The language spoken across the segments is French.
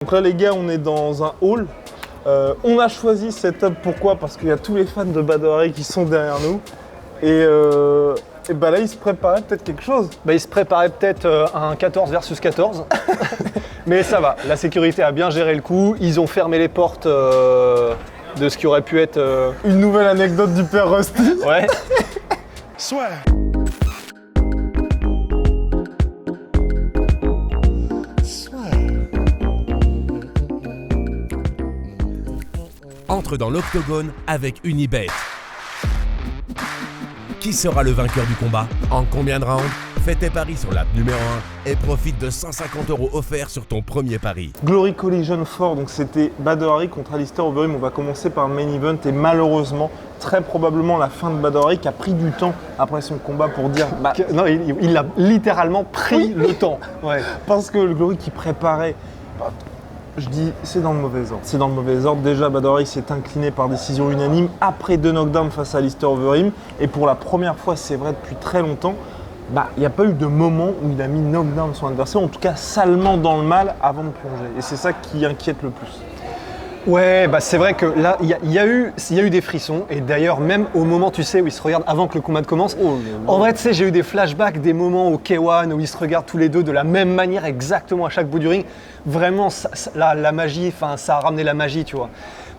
Donc là les gars, on est dans un hall. On a choisi ce setup, pourquoi? Parce qu'il y a tous les fans de Badr-Hari qui sont derrière nous. Et bah là, il se préparait peut-être quelque chose. Bah, il se préparait peut-être un 14 versus 14. Mais ça va, la sécurité a bien géré le coup. Ils ont fermé les portes de ce qui aurait pu être... Une nouvelle anecdote du père Rusty. Ouais. Swear. Entre dans l'octogone avec Unibet. Qui sera le vainqueur du combat? En combien de rounds? Fais tes paris sur l'app numéro 1 et profite de 150 € offerts sur ton premier pari. Glory Collision 4, donc c'était Badr-Hari contre Alistair Overeem. On va commencer par le main event et malheureusement, très probablement la fin de Badr-Hari qui a pris du temps après son combat pour dire... Non, il a littéralement pris le temps. Ouais. Parce que le Glory qui préparait... Je dis, c'est dans le mauvais ordre. C'est dans le mauvais ordre. Déjà, Badr-Hari s'est incliné par décision unanime après 2 knockdowns face à Alistair Overeem. Et pour la première fois, c'est vrai, depuis très longtemps, il n'y a pas eu de moment où il a mis knockdown son adversaire, en tout cas salement dans le mal avant de plonger. Et c'est ça qui inquiète le plus. Ouais, bah c'est vrai que là, il y a eu des frissons. Et d'ailleurs, même au moment, tu sais, où ils se regardent avant que le combat commence, en vrai, tu sais, j'ai eu des flashbacks, des moments au K1 où ils se regardent tous les deux de la même manière, exactement à chaque bout du ring. Vraiment, la magie, ça a ramené la magie, tu vois.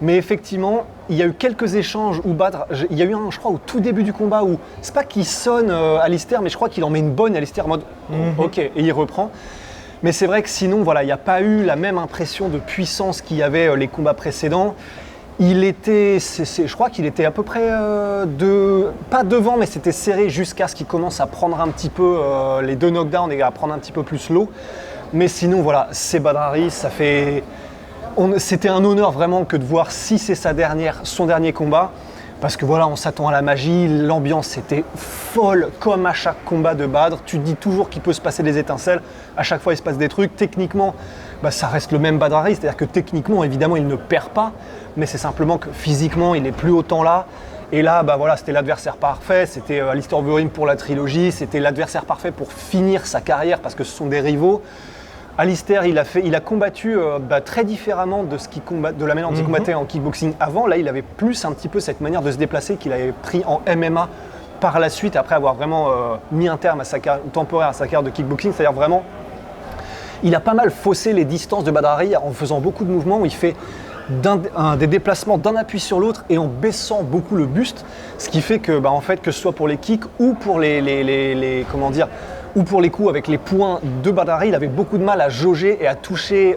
Mais effectivement, il y a eu quelques échanges où Badr, il y a eu un, je crois, au tout début du combat où, c'est pas qu'il sonne Alistair, mais je crois qu'il en met une bonne Alistair en mode ok, et il reprend. Mais c'est vrai que sinon, voilà, il n'y a pas eu la même impression de puissance qu'il y avait les combats précédents. Il était, je crois qu'il était à peu près pas devant, mais c'était serré jusqu'à ce qu'il commence à prendre un petit peu les 2 knockdowns et à prendre un petit peu plus l'eau. Mais sinon, voilà, c'est Badr-Hari, c'était un honneur vraiment que de voir si c'est son dernier combat. Parce que voilà, on s'attend à la magie, l'ambiance était folle comme à chaque combat de Badr. Tu te dis toujours qu'il peut se passer des étincelles, à chaque fois il se passe des trucs. Techniquement, ça reste le même Badr-Hari, c'est-à-dire que techniquement, évidemment, il ne perd pas, mais c'est simplement que physiquement, il n'est plus autant là. Et là, voilà, c'était l'adversaire parfait, c'était Alistair Overeem pour la trilogie, c'était l'adversaire parfait pour finir sa carrière parce que ce sont des rivaux. Alistair, il a combattu très différemment de la manière dont il combattait en kickboxing avant. Là, il avait plus un petit peu cette manière de se déplacer qu'il avait pris en MMA par la suite, après avoir vraiment mis un terme temporaire à sa carrière de kickboxing. C'est-à-dire vraiment, il a pas mal faussé les distances de Badr-Hari en faisant beaucoup de mouvements où il fait des déplacements d'un appui sur l'autre et en baissant beaucoup le buste. Ce qui fait que, en fait, que ce soit pour les kicks ou pour ou pour les coups avec les poings de Badr-Hari, il avait beaucoup de mal à jauger et à toucher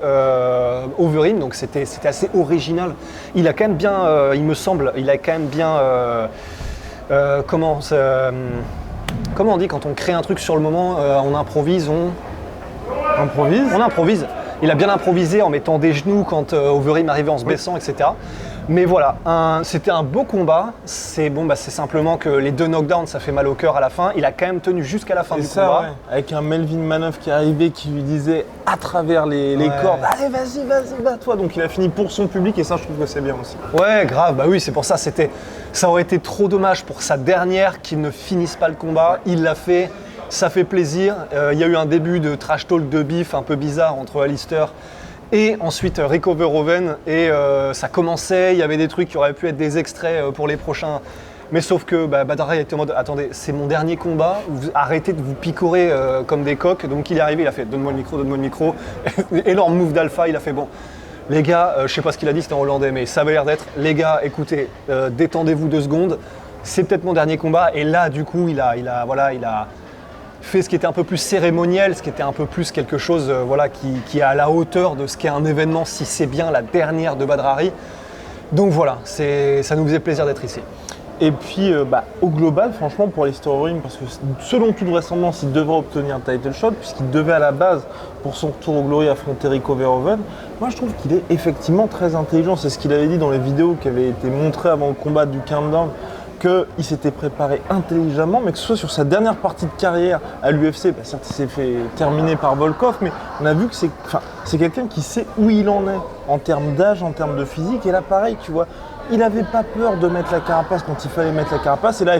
Overeem, donc c'était assez original. Il a quand même bien, il me semble, comment on dit quand on crée un truc sur le moment, on improvise, On improvise. Il a bien improvisé en mettant des genoux quand Overeem arrivait en se baissant, etc. Mais voilà, c'était un beau combat. C'est simplement que les 2 knockdowns, ça fait mal au cœur à la fin. Il a quand même tenu jusqu'à la fin du combat. Ouais. Avec un Melvin Manhoef qui arrivait, qui lui disait à travers les cordes, allez, vas-y, bats-toi. Donc il a fini pour son public et ça, je trouve que c'est bien aussi. Ouais, grave. Bah oui, c'est pour ça. Ça aurait été trop dommage pour sa dernière qu'il ne finisse pas le combat. Il l'a fait. Ça fait plaisir. Il y a eu un début de trash talk de bif un peu bizarre entre Alistair et ensuite Rico Verhoeven. Et ça commençait, il y avait des trucs qui auraient pu être des extraits pour les prochains. Mais sauf que Badr-Hari était en mode, attendez, c'est mon dernier combat, arrêtez de vous picorer comme des coqs. Donc il est arrivé, il a fait, donne-moi le micro. Énorme move d'alpha, il a fait, bon, les gars, je sais pas ce qu'il a dit, c'était en hollandais, mais ça avait l'air d'être, les gars, écoutez, détendez-vous 2 secondes, c'est peut-être mon dernier combat. Et là, du coup, il a fait ce qui était un peu plus cérémoniel, ce qui était un peu plus quelque chose qui est à la hauteur de ce qu'est un événement si c'est bien la dernière de Badr-Hari. Donc voilà, ça nous faisait plaisir d'être ici. Et puis au global, franchement, pour Alistair Overeem, parce que selon toute vraisemblance, il devrait obtenir un title shot, puisqu'il devait à la base, pour son retour au Glory, affronter Rico Verhoeven. Moi, je trouve qu'il est effectivement très intelligent. C'est ce qu'il avait dit dans les vidéos qui avaient été montrées avant le combat du Countdown, qu'il s'était préparé intelligemment, mais que ce soit sur sa dernière partie de carrière à l'UFC, certes il s'est fait terminer par Volkov, mais on a vu que c'est quelqu'un qui sait où il en est en termes d'âge, en termes de physique, et là pareil, tu vois, il n'avait pas peur de mettre la carapace quand il fallait mettre la carapace, et là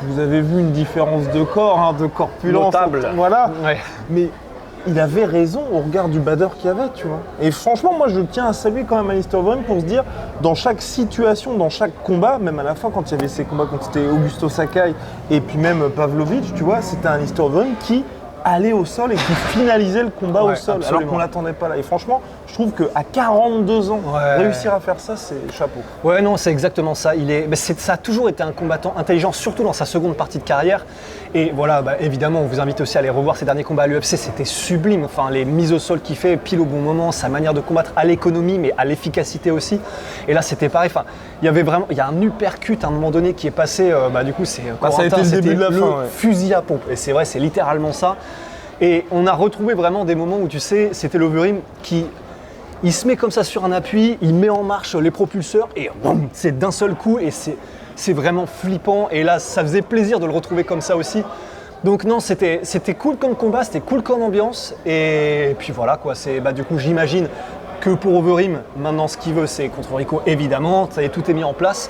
vous avez vu une différence de corps, de corpulence, notable. Voilà, ouais. Mais il avait raison au regard du batteur qu'il y avait, tu vois. Et franchement, moi, je tiens à saluer quand même Alistair Overeem pour se dire, dans chaque situation, dans chaque combat, même à la fin, quand il y avait ces combats, quand c'était Augusto Sakai et puis même Pavlovich, tu vois, c'était un Alistair Overeem qui allait au sol et qui finalisait le combat au sol, absolument. alors qu'on l'attendait pas là. Et franchement, je trouve qu'à 42 ans, réussir à faire ça, c'est chapeau. Ouais, non, c'est exactement ça. Ça a toujours été un combattant intelligent, surtout dans sa seconde partie de carrière. Et voilà, évidemment, on vous invite aussi à aller revoir ses derniers combats à l'UFC. C'était sublime. Enfin, les mises au sol qu'il fait, pile au bon moment, sa manière de combattre à l'économie, mais à l'efficacité aussi. Et là, c'était pareil. Enfin, il y a un uppercut à un moment donné qui est passé. Du coup, c'est ça a été le début de la fin. Fusil à pompe. Et c'est vrai, c'est littéralement ça. Et on a retrouvé vraiment des moments où, tu sais, c'était l'Overeem qui... Il se met comme ça sur un appui, il met en marche les propulseurs et boum, c'est d'un seul coup et c'est vraiment flippant. Et là, ça faisait plaisir de le retrouver comme ça aussi. Donc non, c'était cool comme combat, c'était cool comme ambiance. Et puis voilà, quoi. Du coup, j'imagine que pour Overeem, maintenant, ce qu'il veut, c'est contre Rico, évidemment. Ça y est, tout est mis en place.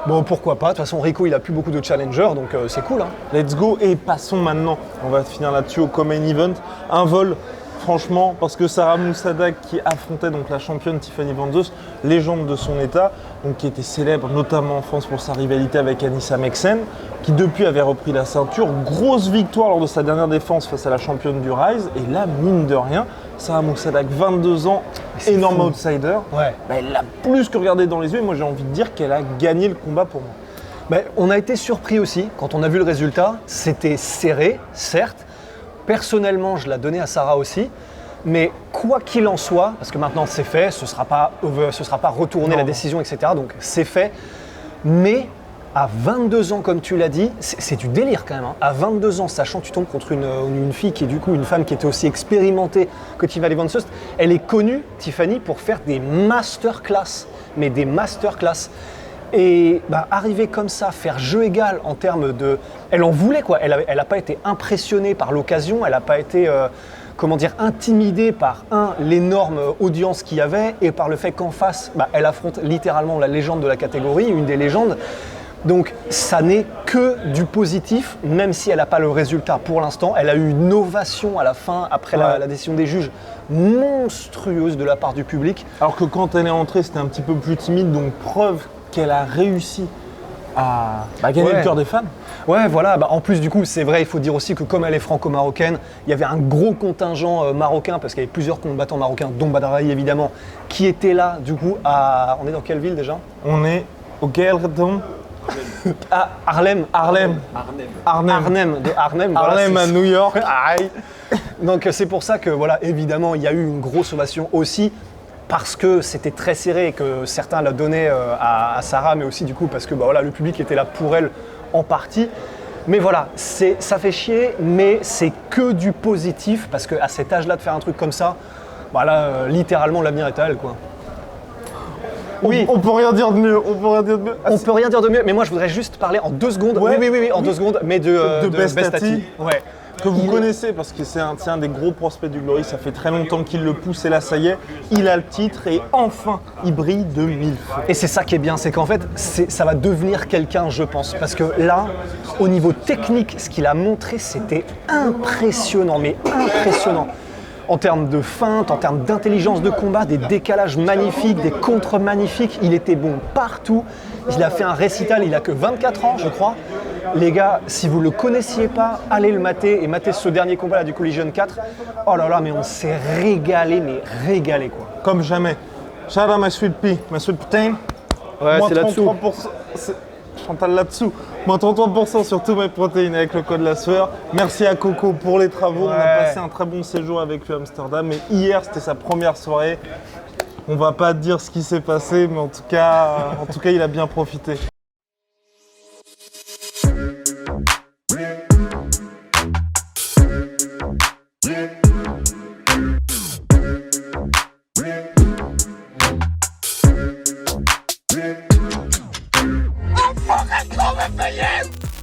Bon, pourquoi pas. De toute façon, Rico, il a plus beaucoup de challengers, donc c'est cool. Hein. Let's go. Et passons maintenant, on va finir là-dessus au Main Event. Un vol. Franchement, parce que Sarah Moussadak qui affrontait donc la championne Tiffany Van Zeus, légende de son état, donc qui était célèbre notamment en France pour sa rivalité avec Anissa Meksen, qui depuis avait repris la ceinture. Grosse victoire lors de sa dernière défense face à la championne du Rise. Et là, mine de rien, Sarah Moussadak, 22 ans, énorme outsider. Ouais. Elle l'a plus que regardé dans les yeux et moi j'ai envie de dire qu'elle a gagné le combat pour moi. On a été surpris aussi quand on a vu le résultat. C'était serré, certes. Personnellement, je la donnais à Sarah aussi, mais quoi qu'il en soit, parce que maintenant c'est fait, ce ne sera pas retourné la décision, etc. Donc c'est fait. Mais à 22 ans, comme tu l'as dit, c'est du délire quand même. Hein. À 22 ans, sachant que tu tombes contre une fille qui est du coup une femme qui était aussi expérimentée que Tiffany Van Zeus, elle est connue, Tiffany, pour faire des masterclass, mais des masterclass. Et arriver comme ça, faire jeu égal en termes de... Elle en voulait quoi, elle n'a pas été impressionnée par l'occasion, elle n'a pas été intimidée par l'énorme audience qu'il y avait et par le fait qu'en face, elle affronte littéralement la légende de la catégorie, une des légendes. Donc ça n'est que du positif, même si elle n'a pas le résultat pour l'instant. Elle a eu une ovation à la fin, après la décision des juges, monstrueuse de la part du public. Alors que quand elle est entrée, c'était un petit peu plus timide, donc preuve qu'elle a réussi à gagner le cœur des fans. Ouais, voilà. En plus, du coup, c'est vrai, il faut dire aussi que comme elle est franco-marocaine, il y avait un gros contingent marocain, parce qu'il y avait plusieurs combattants marocains, dont Badrahi évidemment, qui étaient là, du coup, On est dans quelle ville déjà ? On est au Guelredon. À Harlem. Arnhem, Voilà, à New York. Aïe. Donc c'est pour ça que, voilà, évidemment, il y a eu une grosse ovation aussi, parce que c'était très serré et que certains la donnaient à Sarah, mais aussi du coup parce que le public était là pour elle en partie. Mais voilà, ça fait chier, mais c'est que du positif, parce qu'à cet âge-là, de faire un truc comme ça, littéralement, l'avenir est à elle, quoi. Oui. On peut rien dire de mieux. On peut rien dire de mieux, mais moi je voudrais juste parler en 2 secondes. Oui, 2 secondes, mais de Bestati. Ouais. Que vous connaissez parce que c'est un des gros prospects du Glory, ça fait très longtemps qu'il le pousse et là ça y est, il a le titre et enfin il brille de mille feux. Et c'est ça qui est bien, c'est qu'en fait ça va devenir quelqu'un, je pense, parce que là, au niveau technique, ce qu'il a montré, c'était impressionnant, mais impressionnant. En termes de feinte, en termes d'intelligence de combat, des décalages magnifiques, des contres magnifiques, il était bon partout. Il a fait un récital, il a que 24 ans, je crois. Les gars, si vous ne le connaissiez pas, allez le mater et matez ce dernier combat là du Collision 4. Oh là là, mais on s'est régalé, quoi. Comme jamais. Shout out my sweet pea, my sweet protein. Ouais, moins c'est là-dessous. 33%, Chantal là-dessous. Moins 33% sur tous mes protéines avec le code la sueur. Merci à Coco pour les travaux. On a passé un très bon séjour avec lui à Amsterdam. Et hier, c'était sa première soirée. On va pas dire ce qui s'est passé, mais en tout cas, il a bien profité.